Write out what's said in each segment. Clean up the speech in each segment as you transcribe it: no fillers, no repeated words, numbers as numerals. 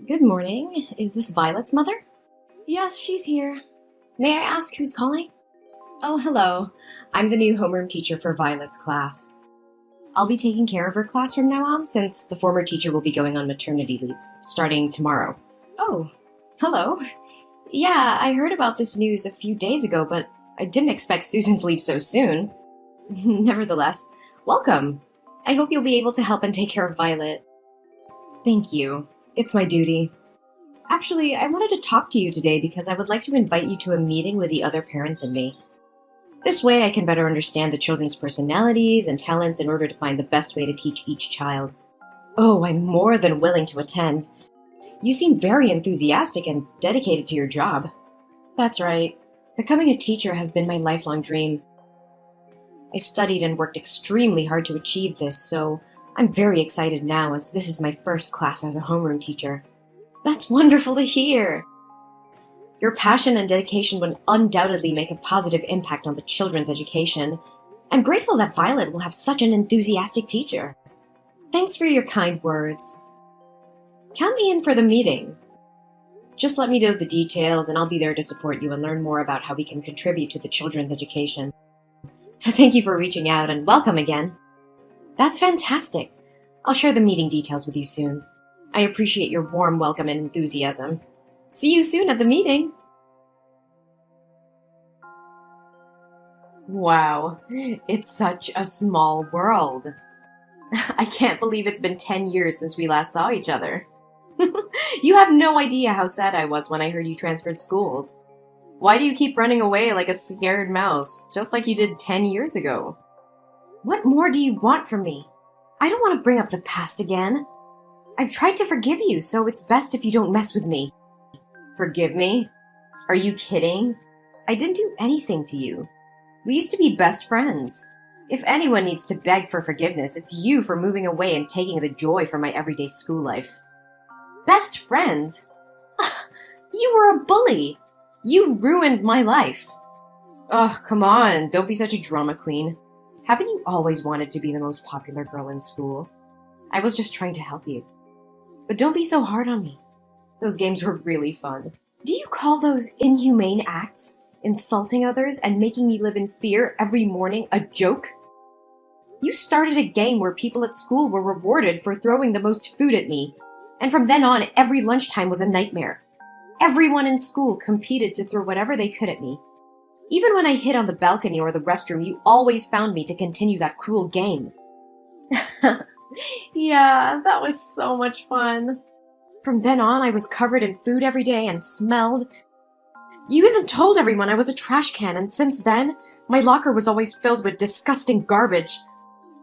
Good morning. Is this Violet's mother? Yes, she's here. May I ask who's calling? Oh, hello. I'm the new homeroom teacher for Violet's class. I'll be taking care of her class from now on since the former teacher will be going on maternity leave, starting tomorrow. Oh, hello. Yeah, I heard about this news a few days ago, but I didn't expect Susan to leave so soon. Nevertheless, welcome. I hope you'll be able to help and take care of Violet. Thank you. It's my duty. Actually, I wanted to talk to you today because I would like to invite you to a meeting with the other parents and me. This way I can better understand the children's personalities and talents in order to find the best way to teach each child. Oh, I'm more than willing to attend. You seem very enthusiastic and dedicated to your job. That's right. Becoming a teacher has been my lifelong dream. I studied and worked extremely hard to achieve this, so I'm very excited now as this is my first class as a homeroom teacher. That's wonderful to hear! Your passion and dedication would undoubtedly make a positive impact on the children's education. I'm grateful that Violet will have such an enthusiastic teacher. Thanks for your kind words. Count me in for the meeting. Just let me know the details and I'll be there to support you and learn more about how we can contribute to the children's education. Thank you for reaching out and welcome again. That's fantastic. I'll share the meeting details with you soon. I appreciate your warm welcome and enthusiasm. See you soon at the meeting. Wow, it's such a small world. I can't believe it's been 10 years since we last saw each other. You have no idea how sad I was when I heard you transferred schools. Why do you keep running away like a scared mouse, just like you did 10 years ago? What more do you want from me? I don't want to bring up the past again. I've tried to forgive you, so it's best if you don't mess with me. Forgive me? Are you kidding? I didn't do anything to you. We used to be best friends. If anyone needs to beg for forgiveness, it's you for moving away and taking the joy from my everyday school life. Best friends? You were a bully. You ruined my life. Ugh, come on, don't be such a drama queen. Haven't you always wanted to be the most popular girl in school? I was just trying to help you. But don't be so hard on me. Those games were really fun. Do you call those inhumane acts, insulting others and making me live in fear every morning, a joke? You started a game where people at school were rewarded for throwing the most food at me, and from then on, every lunchtime was a nightmare. Everyone in school competed to throw whatever they could at me. Even when I hid on the balcony or the restroom, you always found me to continue that cruel game. Yeah, that was so much fun. From then on, I was covered in food every day and smelled. You even told everyone I was a trash can, and since then, my locker was always filled with disgusting garbage,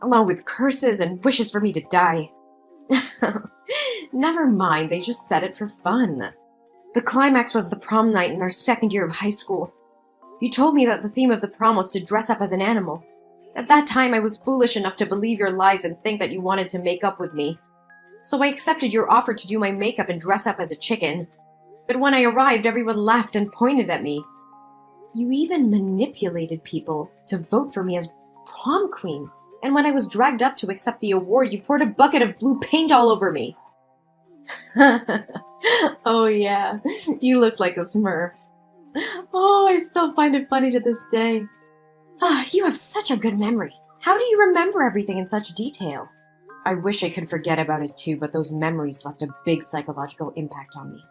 along with curses and wishes for me to die. Never mind, they just said it for fun. The climax was the prom night in our second year of high school. You told me that the theme of the prom was to dress up as an animal. At that time, I was foolish enough to believe your lies and think that you wanted to make up with me. So I accepted your offer to do my makeup and dress up as a chicken. But when I arrived, everyone laughed and pointed at me. You even manipulated people to vote for me as prom queen. And when I was dragged up to accept the award, you poured a bucket of blue paint all over me. Oh yeah, you looked like a Smurf. Oh, I still find it funny to this day. You have such a good memory. How do you remember everything in such detail? I wish I could forget about it too, but those memories left a big psychological impact on me.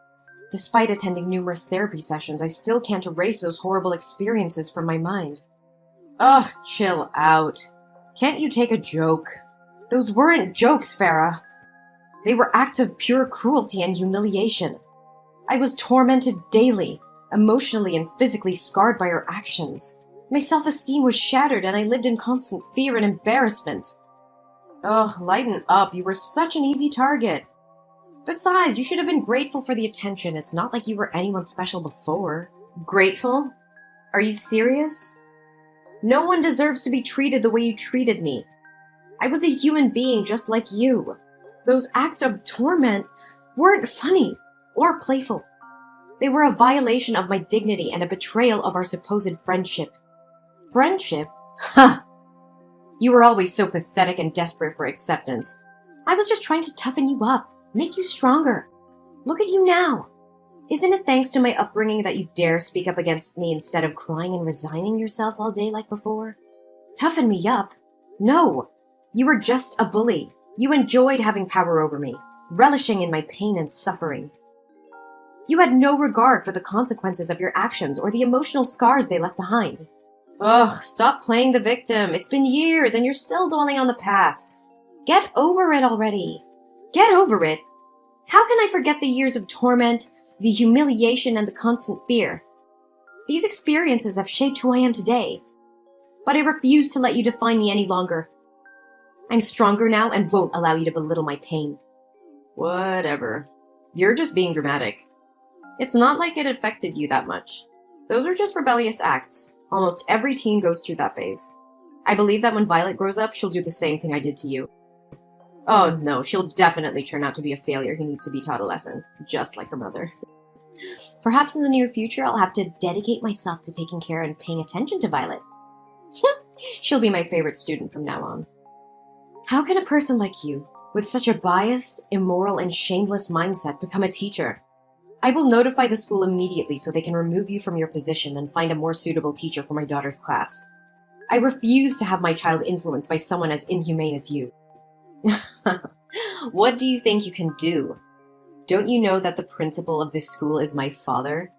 Despite attending numerous therapy sessions, I still can't erase those horrible experiences from my mind. Ugh, chill out. Can't you take a joke? Those weren't jokes, Farah. They were acts of pure cruelty and humiliation. I was tormented daily, emotionally and physically scarred by her actions. My self-esteem was shattered and I lived in constant fear and embarrassment. Ugh, lighten up, you were such an easy target. Besides, you should have been grateful for the attention. It's not like you were anyone special before. Grateful? Are you serious? No one deserves to be treated the way you treated me. I was a human being just like you. Those acts of torment weren't funny or playful. They were a violation of my dignity and a betrayal of our supposed friendship. Friendship? Ha! You were always so pathetic and desperate for acceptance. I was just trying to toughen you up, make you stronger. Look at you now. Isn't it thanks to my upbringing that you dare speak up against me instead of crying and resigning yourself all day like before? Toughen me up? No. You were just a bully. You enjoyed having power over me, relishing in my pain and suffering. You had no regard for the consequences of your actions or the emotional scars they left behind. Ugh, stop playing the victim. It's been years and you're still dwelling on the past. Get over it already. Get over it. How can I forget the years of torment, the humiliation, and the constant fear? These experiences have shaped who I am today, but I refuse to let you define me any longer. I'm stronger now and won't allow you to belittle my pain. Whatever. You're just being dramatic. It's not like it affected you that much. Those are just rebellious acts. Almost every teen goes through that phase. I believe that when Violet grows up, she'll do the same thing I did to you. Oh no, she'll definitely turn out to be a failure who needs to be taught a lesson, just like her mother. Perhaps in the near future, I'll have to dedicate myself to taking care and paying attention to Violet. She'll be my favorite student from now on. How can a person like you, with such a biased, immoral, and shameless mindset, become a teacher? I will notify the school immediately so they can remove you from your position and find a more suitable teacher for my daughter's class. I refuse to have my child influenced by someone as inhumane as you. What do you think you can do? Don't you know that the principal of this school is my father?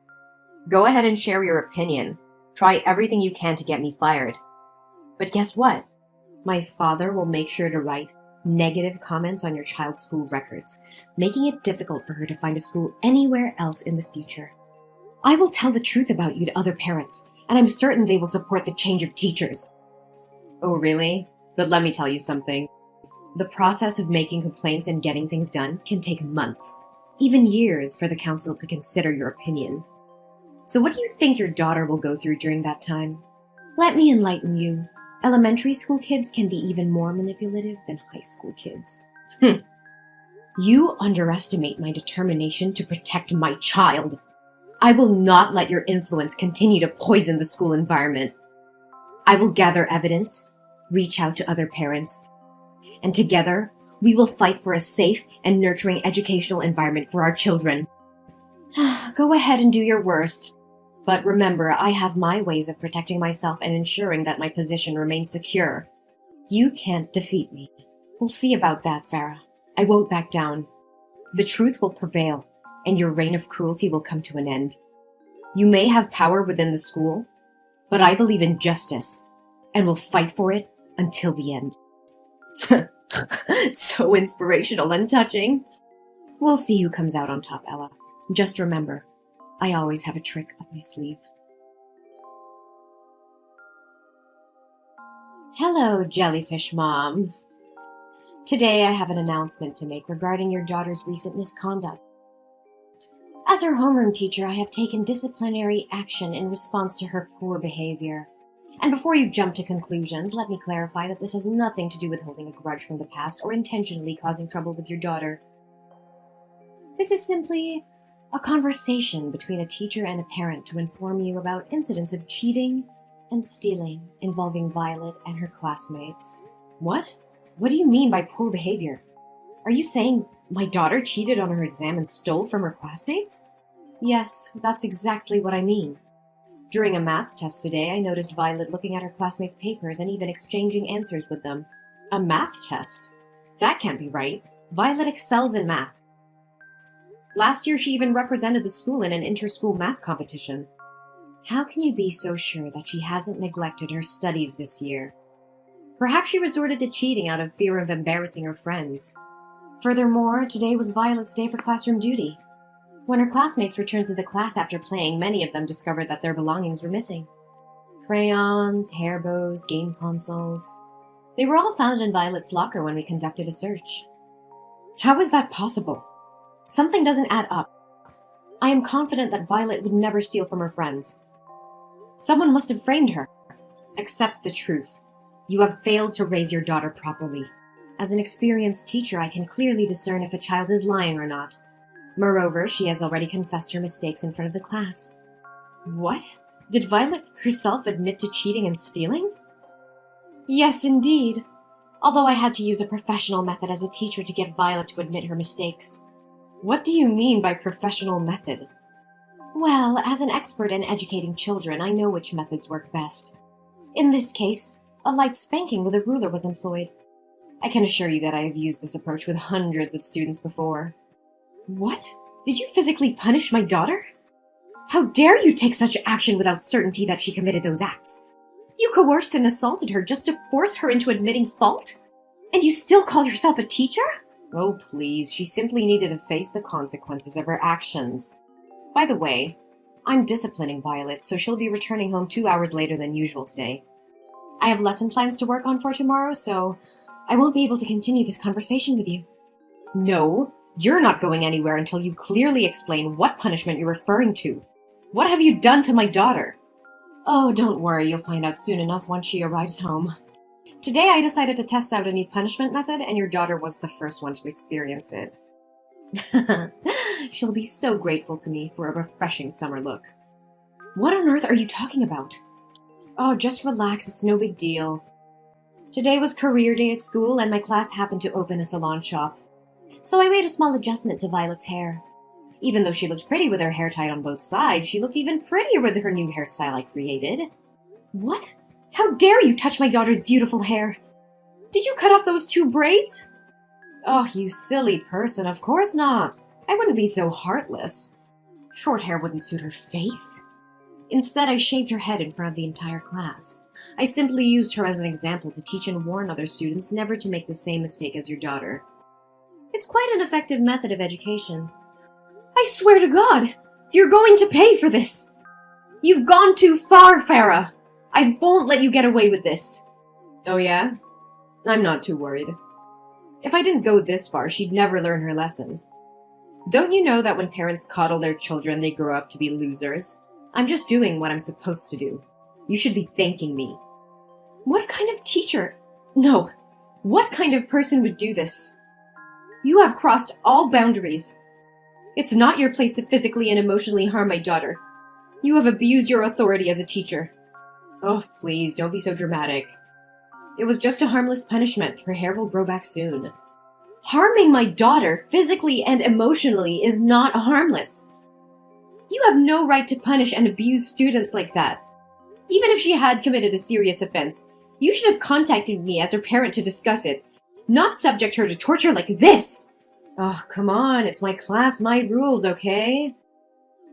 Go ahead and share your opinion. Try everything you can to get me fired. But guess what? My father will make sure to write negative comments on your child's school records, making it difficult for her to find a school anywhere else in the future. I will tell the truth about you to other parents, and I'm certain they will support the change of teachers. Oh, really? But let me tell you something. The process of making complaints and getting things done can take months, even years, for the council to consider your opinion. So what do you think your daughter will go through during that time? Let me enlighten you. Elementary school kids can be even more manipulative than high school kids. You underestimate my determination to protect my child. I will not let your influence continue to poison the school environment. I will gather evidence, reach out to other parents, and together we will fight for a safe and nurturing educational environment for our children. Go ahead and do your worst. But remember, I have my ways of protecting myself and ensuring that my position remains secure. You can't defeat me. We'll see about that, Farah. I won't back down. The truth will prevail, and your reign of cruelty will come to an end. You may have power within the school, but I believe in justice, and will fight for it until the end. So inspirational and touching. We'll see who comes out on top, Ella. Just remember, I always have a trick up my sleeve. Hello, Jellyfish Mom. Today I have an announcement to make regarding your daughter's recent misconduct. As her homeroom teacher, I have taken disciplinary action in response to her poor behavior. And before you jump to conclusions, let me clarify that this has nothing to do with holding a grudge from the past or intentionally causing trouble with your daughter. This is simply a conversation between a teacher and a parent to inform you about incidents of cheating and stealing involving Violet and her classmates. What? What do you mean by poor behavior? Are you saying my daughter cheated on her exam and stole from her classmates? Yes, that's exactly what I mean. During a math test today, I noticed Violet looking at her classmates' papers and even exchanging answers with them. A math test? That can't be right. Violet excels in math. Last year, she even represented the school in an inter-school math competition. How can you be so sure that she hasn't neglected her studies this year? Perhaps she resorted to cheating out of fear of embarrassing her friends. Furthermore, today was Violet's day for classroom duty. When her classmates returned to the class after playing, many of them discovered that their belongings were missing. Crayons, hair bows, game consoles. They were all found in Violet's locker when we conducted a search. How is that possible? Something doesn't add up. I am confident that Violet would never steal from her friends. Someone must have framed her. Accept the truth. You have failed to raise your daughter properly. As an experienced teacher, I can clearly discern if a child is lying or not. Moreover, she has already confessed her mistakes in front of the class. What? Did Violet herself admit to cheating and stealing? Yes, indeed. Although I had to use a professional method as a teacher to get Violet to admit her mistakes. What do you mean by professional method? Well, as an expert in educating children, I know which methods work best. In this case, a light spanking with a ruler was employed. I can assure you that I have used this approach with hundreds of students before. What? Did you physically punish my daughter? How dare you take such action without certainty that she committed those acts? You coerced and assaulted her just to force her into admitting fault? And you still call yourself a teacher? Oh, please, she simply needed to face the consequences of her actions. By the way, I'm disciplining Violet, so she'll be returning home 2 hours later than usual today. I have lesson plans to work on for tomorrow, so I won't be able to continue this conversation with you. No, you're not going anywhere until you clearly explain what punishment you're referring to. What have you done to my daughter? Oh, don't worry, you'll find out soon enough once she arrives home. Today I decided to test out a new punishment method, and your daughter was the first one to experience it. She'll be so grateful to me for a refreshing summer look. What on earth are you talking about? Oh, just relax, it's no big deal. Today was career day at school, and my class happened to open a salon shop. So I made a small adjustment to Violet's hair. Even though she looked pretty with her hair tied on both sides, she looked even prettier with her new hairstyle I created. What? How dare you touch my daughter's beautiful hair? Did you cut off those 2 braids? Oh, you silly person, of course not. I wouldn't be so heartless. Short hair wouldn't suit her face. Instead, I shaved her head in front of the entire class. I simply used her as an example to teach and warn other students never to make the same mistake as your daughter. It's quite an effective method of education. I swear to God, you're going to pay for this. You've gone too far, Farah. I won't let you get away with this. Oh yeah? I'm not too worried. If I didn't go this far, she'd never learn her lesson. Don't you know that when parents coddle their children, they grow up to be losers? I'm just doing what I'm supposed to do. You should be thanking me. What kind of teacher? No. What kind of person would do this? You have crossed all boundaries. It's not your place to physically and emotionally harm my daughter. You have abused your authority as a teacher. Oh, please, don't be so dramatic. It was just a harmless punishment. Her hair will grow back soon. Harming my daughter physically and emotionally is not harmless. You have no right to punish and abuse students like that. Even if she had committed a serious offense, you should have contacted me as her parent to discuss it, not subject her to torture like this. Oh, come on, it's my class, my rules, okay?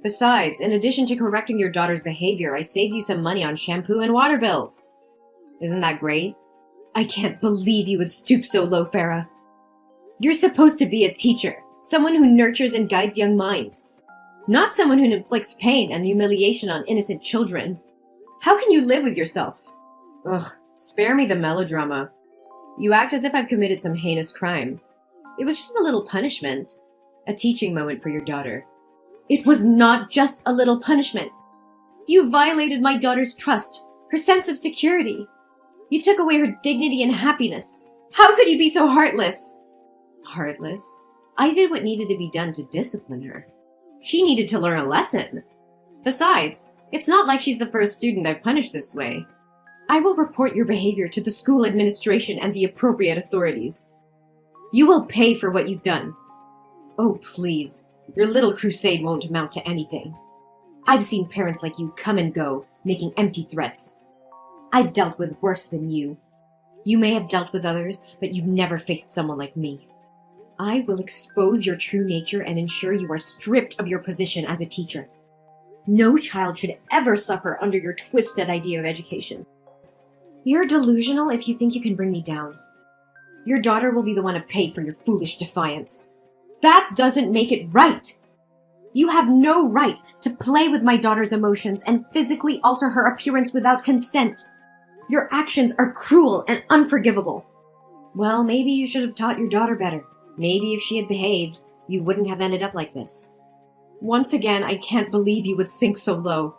Besides, in addition to correcting your daughter's behavior, I saved you some money on shampoo and water bills. Isn't that great? I can't believe you would stoop so low, Farah. You're supposed to be a teacher, someone who nurtures and guides young minds, not someone who inflicts pain and humiliation on innocent children. How can you live with yourself? Ugh, spare me the melodrama. You act as if I've committed some heinous crime. It was just a little punishment, a teaching moment for your daughter. It was not just a little punishment. You violated my daughter's trust, her sense of security. You took away her dignity and happiness. How could you be so heartless? Heartless? I did what needed to be done to discipline her. She needed to learn a lesson. Besides, it's not like she's the first student I've punished this way. I will report your behavior to the school administration and the appropriate authorities. You will pay for what you've done. Oh, please. Your little crusade won't amount to anything. I've seen parents like you come and go, making empty threats. I've dealt with worse than you. You may have dealt with others, but you've never faced someone like me. I will expose your true nature and ensure you are stripped of your position as a teacher. No child should ever suffer under your twisted idea of education. You're delusional if you think you can bring me down. Your daughter will be the one to pay for your foolish defiance. That doesn't make it right. You have no right to play with my daughter's emotions and physically alter her appearance without consent. Your actions are cruel and unforgivable. Well, maybe you should have taught your daughter better. Maybe if she had behaved, you wouldn't have ended up like this. Once again, I can't believe you would sink so low.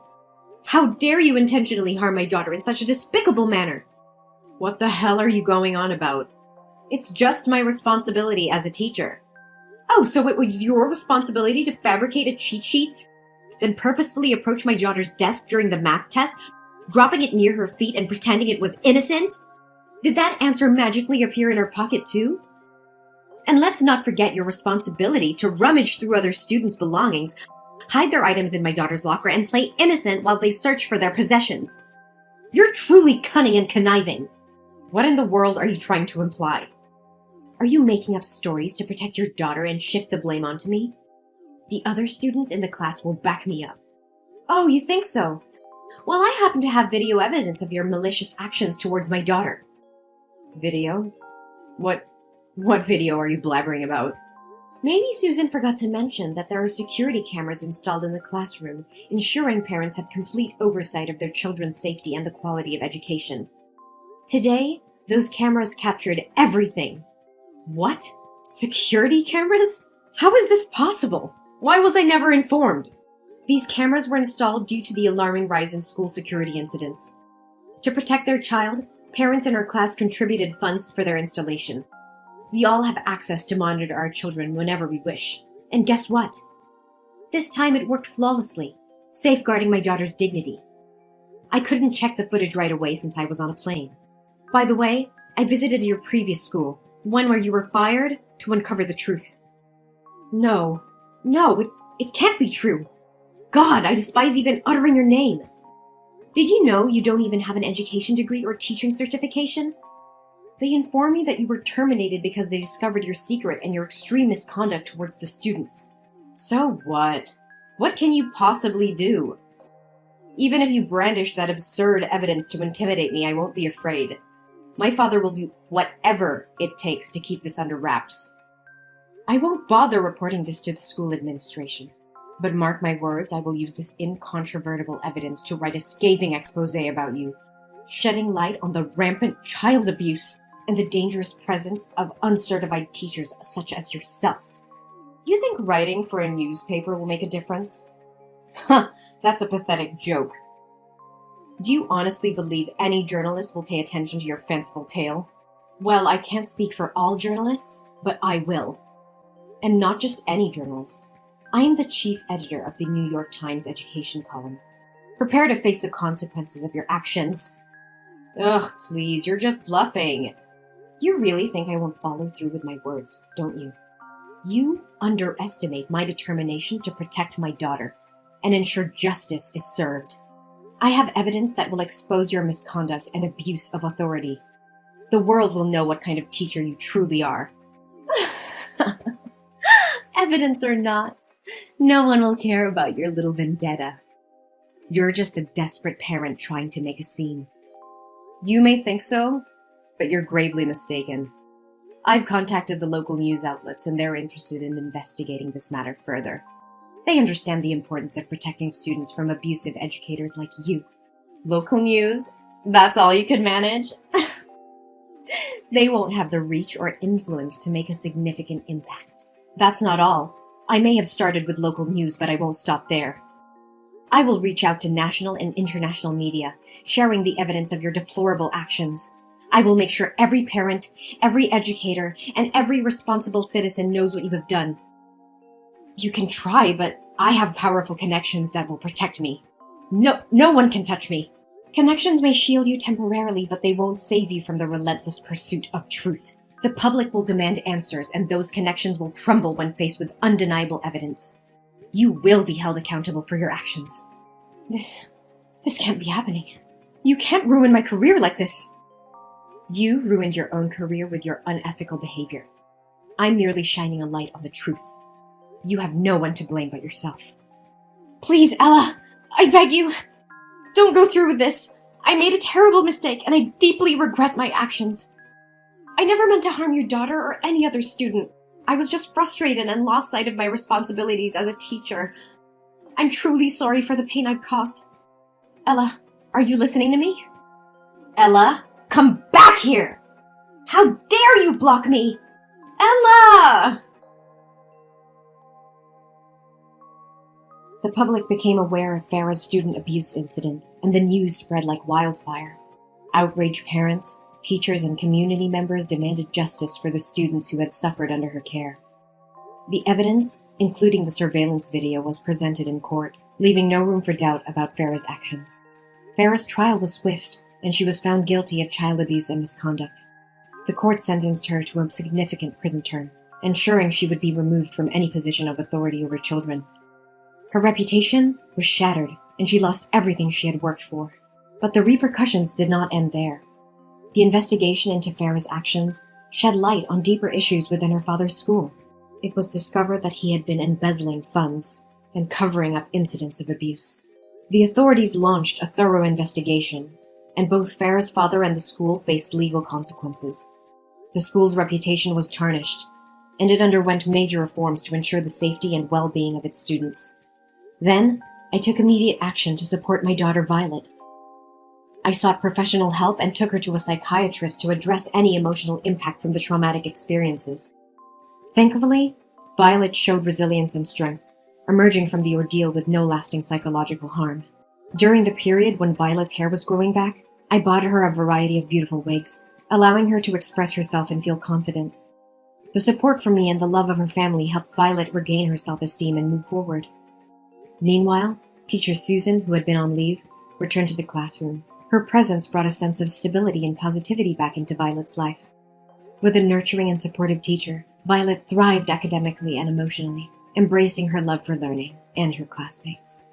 How dare you intentionally harm my daughter in such a despicable manner? What the hell are you going on about? It's just my responsibility as a teacher. Oh, so it was your responsibility to fabricate a cheat sheet, then purposefully approach my daughter's desk during the math test, dropping it near her feet and pretending it was innocent? Did that answer magically appear in her pocket too? And let's not forget your responsibility to rummage through other students' belongings, hide their items in my daughter's locker, and play innocent while they search for their possessions. You're truly cunning and conniving. What in the world are you trying to imply? Are you making up stories to protect your daughter and shift the blame onto me? The other students in the class will back me up. Oh, you think so? Well, I happen to have video evidence of your malicious actions towards my daughter. Video? What video are you blabbering about? Maybe Susan forgot to mention that there are security cameras installed in the classroom, ensuring parents have complete oversight of their children's safety and the quality of education. Today, those cameras captured everything. What? Security cameras? How is this possible? Why was I never informed? These cameras were installed due to the alarming rise in school security incidents. To protect their child, parents in our class contributed funds for their installation. We all have access to monitor our children whenever we wish. And guess what? This time it worked flawlessly, safeguarding my daughter's dignity. I couldn't check the footage right away since I was on a plane. By the way, I visited your previous school, the one where you were fired, to uncover the truth. No, it can't be true. God, I despise even uttering your name. Did you know you don't even have an education degree or teaching certification? They informed me that you were terminated because they discovered your secret and your extreme misconduct towards the students. So what? What can you possibly do? Even if you brandish that absurd evidence to intimidate me, I won't be afraid. My father will do whatever it takes to keep this under wraps. I won't bother reporting this to the school administration. But mark my words, I will use this incontrovertible evidence to write a scathing expose about you, shedding light on the rampant child abuse and the dangerous presence of uncertified teachers such as yourself. You think writing for a newspaper will make a difference? Huh, that's a pathetic joke. Do you honestly believe any journalist will pay attention to your fanciful tale? Well, I can't speak for all journalists, but I will. And not just any journalist. I am the chief editor of the New York Times education column. Prepare to face the consequences of your actions. Ugh, please, you're just bluffing. You really think I won't follow through with my words, don't you? You underestimate my determination to protect my daughter and ensure justice is served. I have evidence that will expose your misconduct and abuse of authority. The world will know what kind of teacher you truly are. Evidence or not, no one will care about your little vendetta. You're just a desperate parent trying to make a scene. You may think so, but you're gravely mistaken. I've contacted the local news outlets and they're interested in investigating this matter further. They understand the importance of protecting students from abusive educators like you. Local news? That's all you can manage? They won't have the reach or influence to make a significant impact. That's not all. I may have started with local news, but I won't stop there. I will reach out to national and international media, sharing the evidence of your deplorable actions. I will make sure every parent, every educator, and every responsible citizen knows what you have done. You can try, but I have powerful connections that will protect me. No one can touch me. Connections may shield you temporarily, but they won't save you from the relentless pursuit of truth. The public will demand answers, and those connections will crumble when faced with undeniable evidence. You will be held accountable for your actions. This can't be happening. You can't ruin my career like this. You ruined your own career with your unethical behavior. I'm merely shining a light on the truth. You have no one to blame but yourself. Please, Ella, I beg you, don't go through with this. I made a terrible mistake, and I deeply regret my actions. I never meant to harm your daughter or any other student. I was just frustrated and lost sight of my responsibilities as a teacher. I'm truly sorry for the pain I've caused. Ella, are you listening to me? Ella, come back here! How dare you block me? Ella! The public became aware of Farah's student abuse incident, and the news spread like wildfire. Outraged parents, teachers, and community members demanded justice for the students who had suffered under her care. The evidence, including the surveillance video, was presented in court, leaving no room for doubt about Farah's actions. Farah's trial was swift, and she was found guilty of child abuse and misconduct. The court sentenced her to a significant prison term. ensuring she would be removed from any position of authority over children. Her reputation was shattered, and she lost everything she had worked for. But the repercussions did not end there. The investigation into Farah's actions shed light on deeper issues within her father's school. It was discovered that he had been embezzling funds and covering up incidents of abuse. The authorities launched a thorough investigation, and both Farah's father and the school faced legal consequences. The school's reputation was tarnished, and it underwent major reforms to ensure the safety and well-being of its students. Then, I took immediate action to support my daughter Violet. I sought professional help and took her to a psychiatrist to address any emotional impact from the traumatic experiences. Thankfully, Violet showed resilience and strength, emerging from the ordeal with no lasting psychological harm. During the period when Violet's hair was growing back, I bought her a variety of beautiful wigs, allowing her to express herself and feel confident. The support from me and the love of her family helped Violet regain her self-esteem and move forward. Meanwhile, teacher Susan, who had been on leave, returned to the classroom. Her presence brought a sense of stability and positivity back into Violet's life. With a nurturing and supportive teacher, Violet thrived academically and emotionally, embracing her love for learning and her classmates.